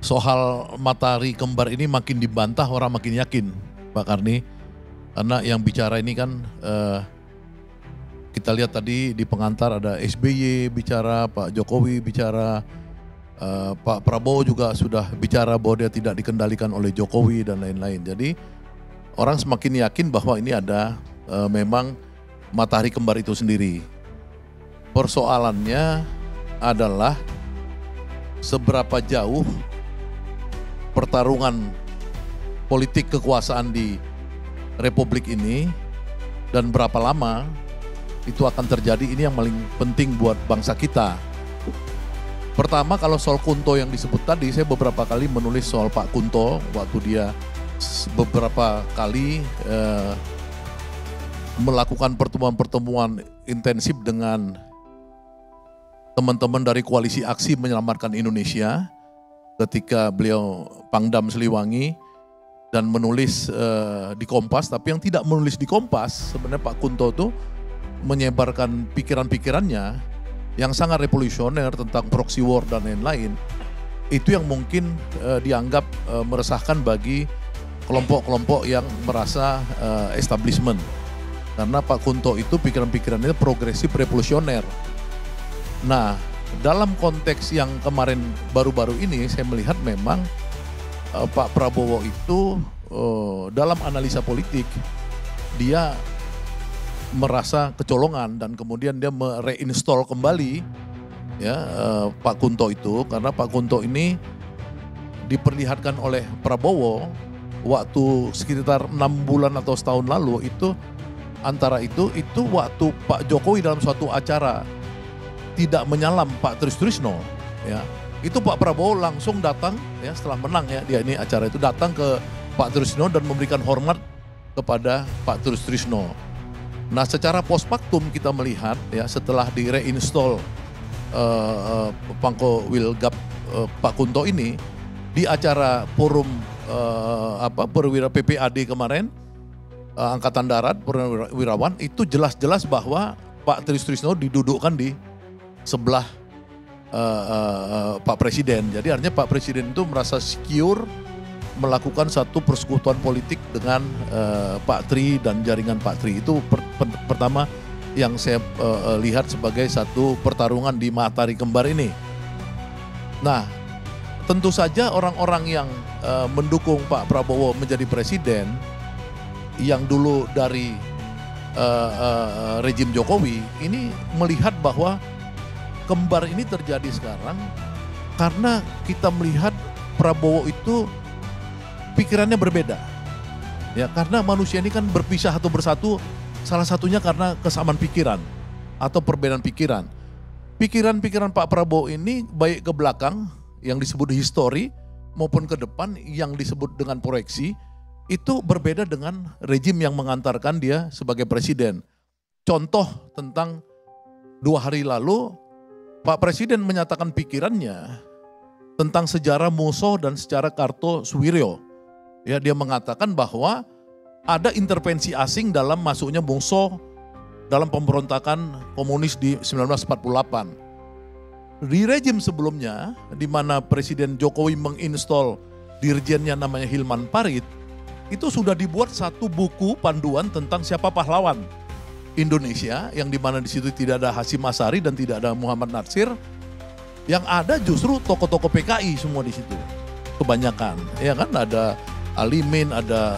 Soal matahari kembar ini makin dibantah, orang makin yakin, Pak Karni. Karena yang bicara ini kan kita lihat tadi di pengantar ada SBY bicara, Pak Jokowi bicara, Pak Prabowo juga sudah bicara bahwa dia tidak dikendalikan oleh Jokowi dan lain-lain. Jadi orang semakin yakin bahwa ini ada memang matahari kembar itu sendiri. Persoalannya adalah seberapa jauh pertarungan politik kekuasaan di Republik ini dan berapa lama itu akan terjadi, ini yang paling penting buat bangsa kita. Pertama, kalau soal Kunto yang disebut tadi, saya beberapa kali menulis soal Pak Kunto waktu dia beberapa kali melakukan pertemuan-pertemuan intensif dengan teman-teman dari Koalisi Aksi Menyelamatkan Indonesia ketika beliau Pangdam Siliwangi dan menulis di Kompas. Tapi yang tidak menulis di Kompas, sebenarnya Pak Kunto itu menyebarkan pikiran-pikirannya yang sangat revolusioner tentang proxy war dan lain-lain. Itu yang mungkin dianggap meresahkan bagi kelompok-kelompok yang merasa establishment. Karena Pak Kunto itu pikiran-pikirannya progresif revolusioner. Nah, dalam konteks yang kemarin baru-baru ini saya melihat memang Pak Prabowo itu dalam analisa politik dia merasa kecolongan dan kemudian dia mereinstall kembali ya Pak Kunto itu, karena Pak Kunto ini diperlihatkan oleh Prabowo waktu sekitar 6 bulan atau setahun lalu itu, antara itu waktu Pak Jokowi dalam suatu acara tidak menyalam Pak Trisno, ya itu Pak Prabowo langsung datang ya setelah menang ya dia ini acara itu, datang ke Pak Trisno dan memberikan hormat kepada Pak Trisno. Nah, secara post factum kita melihat ya setelah di reinstall Pangko Wilgap Pak Kunto ini di acara forum perwira PPAD kemarin, Angkatan Darat Perwirawan, itu jelas-jelas bahwa Pak Trisno didudukkan di sebelah Pak Presiden. Jadi artinya Pak Presiden itu merasa secure melakukan satu persekutuan politik dengan Pak Tri dan jaringan Pak Tri. Itu pertama yang saya lihat sebagai satu pertarungan di matahari kembar ini. Nah, tentu saja orang-orang yang mendukung Pak Prabowo menjadi presiden yang dulu dari rejim Jokowi ini melihat bahwa kembar ini terjadi sekarang karena kita melihat Prabowo itu pikirannya berbeda. Ya, karena manusia ini kan berpisah atau bersatu salah satunya karena kesamaan pikiran atau perbedaan pikiran. Pikiran-pikiran Pak Prabowo ini baik ke belakang yang disebut histori maupun ke depan yang disebut dengan proyeksi itu berbeda dengan rejim yang mengantarkan dia sebagai presiden. Contoh tentang 2 hari lalu Pak Presiden menyatakan pikirannya tentang sejarah Muso dan sejarah Kartosuwiryo. Ya, dia mengatakan bahwa ada intervensi asing dalam masuknya Muso dalam pemberontakan komunis di 1948. Di rejim sebelumnya, di mana Presiden Jokowi menginstall dirjennya namanya Hilman Farid, itu sudah dibuat satu buku panduan tentang siapa pahlawan Indonesia, yang dimana di situ tidak ada Hasyim Asyari dan tidak ada Muhammad Natsir, yang ada justru tokoh-tokoh PKI semua di situ, kebanyakan, ya kan, ada Alimin, ada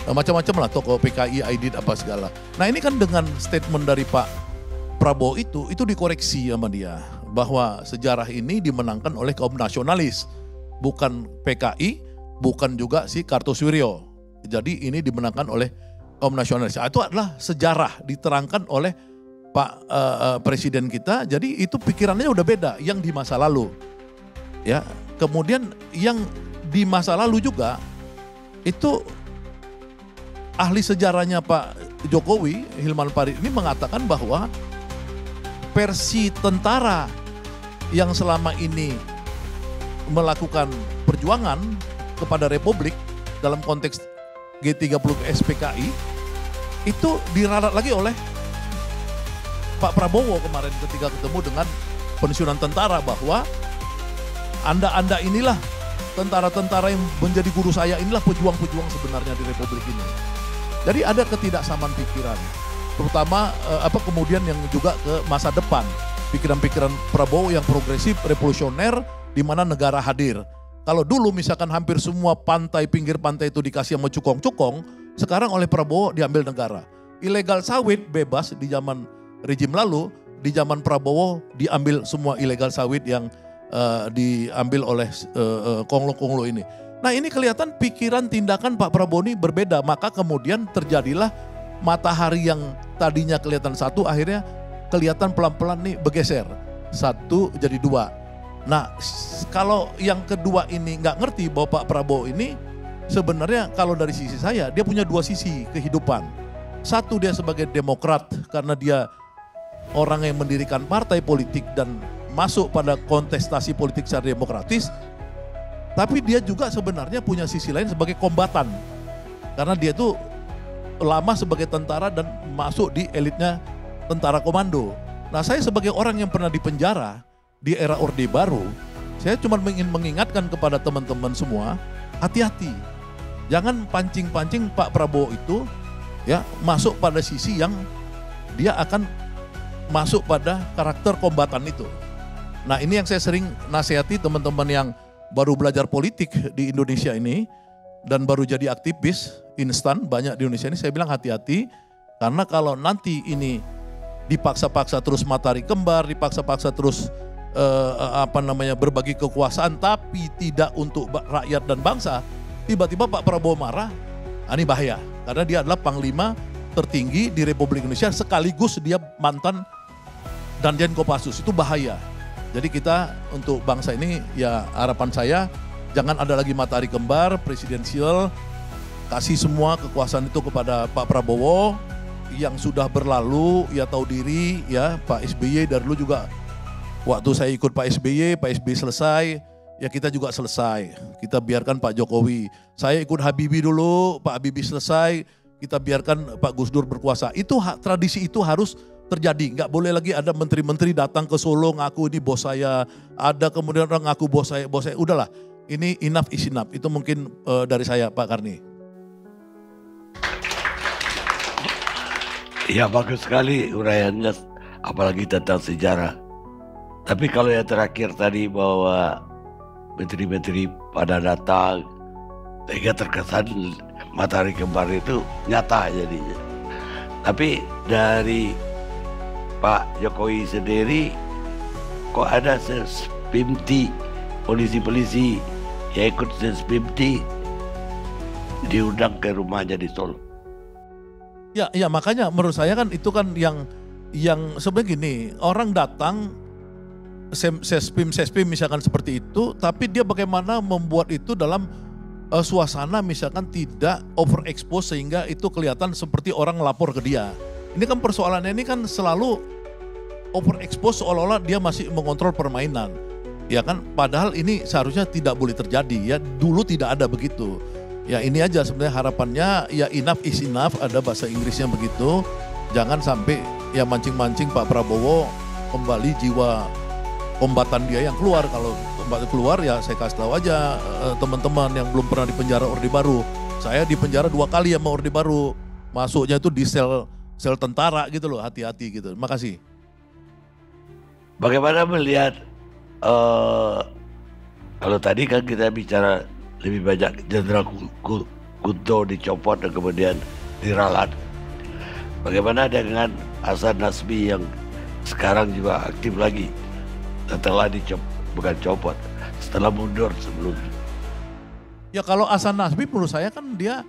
macam-macam lah tokoh PKI, Aidit apa segala. Nah, ini kan dengan statement dari Pak Prabowo itu dikoreksi sama dia bahwa sejarah ini dimenangkan oleh kaum nasionalis, bukan PKI, bukan juga si Kartosuwiryo. Jadi ini dimenangkan oleh kaum nasionalis. Itu adalah sejarah diterangkan oleh Pak Presiden kita. Jadi itu pikirannya udah beda yang di masa lalu. Ya, kemudian yang di masa lalu juga itu ahli sejarahnya Pak Jokowi, Hilman Farid ini mengatakan bahwa versi tentara yang selama ini melakukan perjuangan kepada Republik dalam konteks G30 SPKI itu diralat lagi oleh Pak Prabowo kemarin ketika ketemu dengan pensiunan tentara, bahwa Anda inilah tentara-tentara yang menjadi guru saya, inilah pejuang-pejuang sebenarnya di Republik ini. Jadi ada ketidaksamaan pikiran, terutama kemudian yang juga ke masa depan. Pikiran-pikiran Prabowo yang progresif, revolusioner, di mana negara hadir. Kalau dulu misalkan hampir semua pantai, pinggir pantai itu dikasih sama cukong-cukong, sekarang oleh Prabowo diambil negara. Ilegal sawit bebas di zaman rejim lalu, di zaman Prabowo diambil semua ilegal sawit yang diambil oleh konglo-konglo ini. Nah ini kelihatan pikiran tindakan Pak Prabowo ini berbeda, maka kemudian terjadilah matahari yang tadinya kelihatan satu akhirnya kelihatan pelan-pelan nih bergeser, satu jadi dua. Nah kalau yang kedua ini nggak ngerti bahwa Pak Prabowo ini sebenarnya kalau dari sisi saya dia punya dua sisi kehidupan. Satu dia sebagai demokrat karena dia orang yang mendirikan partai politik dan masuk pada kontestasi politik secara demokratis, tapi dia juga sebenarnya punya sisi lain sebagai kombatan. Karena dia tuh lama sebagai tentara dan masuk di elitnya tentara komando. Nah saya sebagai orang yang pernah dipenjara di era Orde Baru, saya cuma ingin mengingatkan kepada teman-teman semua, hati-hati. Jangan pancing-pancing Pak Prabowo itu ya masuk pada sisi yang dia akan masuk pada karakter kombatan itu. Nah ini yang saya sering nasihati teman-teman yang baru belajar politik di Indonesia ini dan baru jadi aktivis instan banyak di Indonesia ini, saya bilang hati-hati karena kalau nanti ini dipaksa-paksa terus matahari kembar, dipaksa-paksa terus berbagi kekuasaan tapi tidak untuk rakyat dan bangsa, tiba-tiba Pak Prabowo marah, ini bahaya karena dia adalah panglima tertinggi di Republik Indonesia sekaligus dia mantan Danjen Kopassus, itu bahaya. Jadi kita untuk bangsa ini ya harapan saya jangan ada lagi matahari kembar, presidensial, kasih semua kekuasaan itu kepada Pak Prabowo yang sudah berlalu, ya tahu diri ya Pak SBY dari dulu juga waktu saya ikut Pak SBY selesai, ya kita juga selesai, kita biarkan Pak Jokowi. Saya ikut Habibie dulu, Pak Habibie selesai, kita biarkan Pak Gus Dur berkuasa. Itu tradisi itu harus terjadi, nggak boleh lagi ada menteri-menteri datang ke Solo ngaku ini bos saya, ada kemudian orang ngaku bos saya, udahlah, ini enough is enough. Itu mungkin dari saya Pak Karni. Ya bagus sekali uraiannya, apalagi tentang sejarah. Tapi kalau yang terakhir tadi bahwa menteri-menteri pada datang, sehingga terkesan matahari kembar itu nyata jadinya. Tapi dari Pak Jokowi sendiri kok ada Sespimti, polisi-polisi yang ikut Sespimti diundang ke rumahnya di Solo. Ya makanya menurut saya kan itu kan yang sebenarnya gini, orang datang Sespim misalkan seperti itu, tapi dia bagaimana membuat itu dalam suasana misalkan tidak overexpose sehingga itu kelihatan seperti orang lapor ke dia. Ini kan persoalannya ini kan selalu overexpose seolah-olah dia masih mengontrol permainan. Ya kan padahal ini seharusnya tidak boleh terjadi ya, dulu tidak ada begitu. Ya ini aja sebenarnya harapannya ya enough is enough, ada bahasa Inggrisnya begitu. Jangan sampai ya mancing-mancing Pak Prabowo kembali jiwa kombatan dia yang keluar. Kalau keluar ya saya kasih tahu aja teman-teman yang belum pernah di penjara Orde Baru. Saya di penjara 2 kali sama Orde Baru. Masuknya itu di sel tentara gitu loh, hati-hati gitu. Makasih. Bagaimana melihat kalau tadi kan kita bicara lebih banyak Jenderal Kunto dicopot dan kemudian diralat. Bagaimana dengan Hasan Nasbi yang sekarang juga aktif lagi setelah setelah mundur sebelumnya? Ya kalau Hasan Nasbi menurut saya kan dia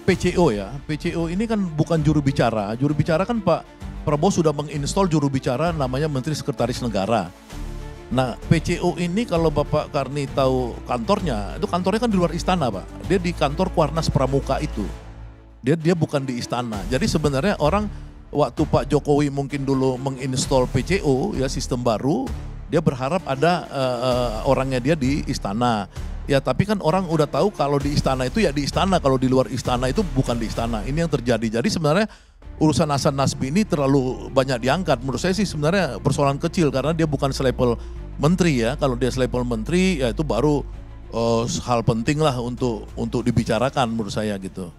PCO ya. PCO ini kan bukan juru bicara. Juru bicara kan Pak Prabowo sudah menginstall juru bicara namanya Menteri Sekretaris Negara. Nah PCO ini kalau Bapak Karni tahu kantornya, itu kantornya kan di luar istana Pak. Dia di kantor Kuarnas Pramuka itu. Dia bukan di istana. Jadi sebenarnya orang waktu Pak Jokowi mungkin dulu menginstall PCO ya sistem baru, dia berharap ada orangnya dia di istana. Ya tapi kan orang udah tahu kalau di istana itu ya di istana, kalau di luar istana itu bukan di istana. Ini yang terjadi. Jadi sebenarnya urusan Hasan Nasbi ini terlalu banyak diangkat. Menurut saya sih sebenarnya persoalan kecil karena dia bukan selevel menteri ya. Kalau dia selevel menteri ya itu baru hal penting lah untuk dibicarakan menurut saya gitu.